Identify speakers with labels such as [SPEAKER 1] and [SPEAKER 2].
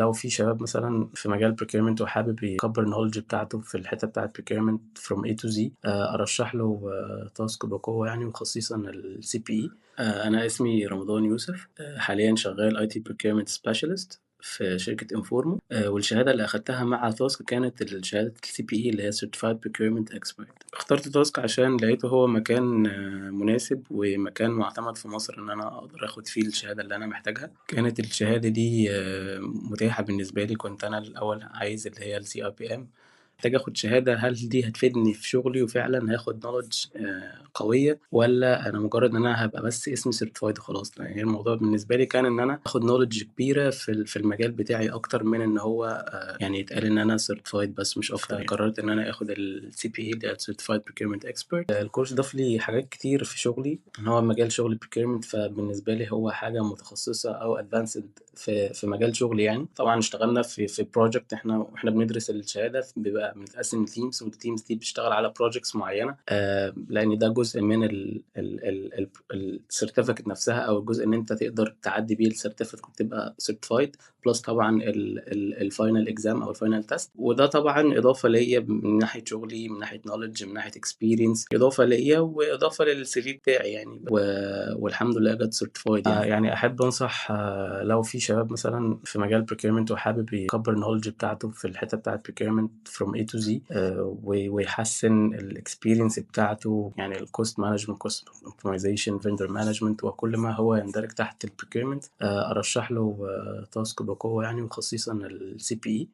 [SPEAKER 1] لو في شباب مثلا في مجال procurement وحابب يكبر النولج بتاعته في الحته بتاعت procurement from A to Z، ارشح له تاسك بقوه يعني، وخصيصا السي بي اي. انا اسمي رمضان يوسف، حاليا شغال اي تي procurement specialist في شركة انفورمو. والشهادة اللي أخدتها مع تاسك كانت الشهادة السي بي اي اللي هي Certified Procurement Expert. اخترت تاسك عشان لقيته هو مكان مناسب ومكان معتمد في مصر إن أنا أقدر أخد فيه الشهادة اللي أنا محتاجها. كانت الشهادة دي متاحة بالنسبة لي. كنت أنا الأول عايز اللي هي السي ار بي ام، محتاج اخد شهادة. هل دي هتفيدني في شغلي وفعلا هاخد نولج قوية، ولا انا مجرد ان انا هبقى بس اسمي سيرتيفايد وخلاص؟ يعني الموضوع بالنسبة لي كان ان انا اخد نولج كبيرة في المجال بتاعي اكتر من ان هو يعني يتقال ان انا سيرتيفايد بس مش اكتر. يعني قررت ان انا اخد السي بي اي اللي هي سيرتيفايد بروكيرمنت اكسبرت. الكورس ضاف لي حاجات كتير في شغلي، ان هو مجال شغل بروكيرمنت، فبالنسبة لي هو حاجة متخصصة او ادفانسد في مجال شغلي. يعني طبعا اشتغلنا في بروجكت، احنا بندرس الشهادة بيبقى بنتقسم تيمز، والتيمز دي بتشتغل على بروجكتس معينه، لان ده جزء من السيرتيفيكت نفسها، او الجزء ان انت تقدر تعدي بيه السيرتيفيكت وتبقى سيرتيفايد، بلس طبعا الفاينل اكزام او الفاينل تيست. وده طبعا اضافه ليا من ناحيه شغلي، من ناحيه نولج، من ناحيه اكسبيرينس، اضافه ليا واضافه للسي في بتاعي يعني. والحمد لله جت سيرتيفايد يعني احب انصح لو في شباب مثلا في مجال procurement وحابب يكبر النولج بتاعته في الحته بتاعت procurement from A to Z، ويحسن الاكسبيرينس بتاعته، يعني الكوست مانجمنت، كوست اوبتمايزيشن، فيندر مانجمنت، وكل ما هو يندرج تحت البروكيرمنت، ارشح له تاسك بقوه يعني، وخصيصا السي بي اي.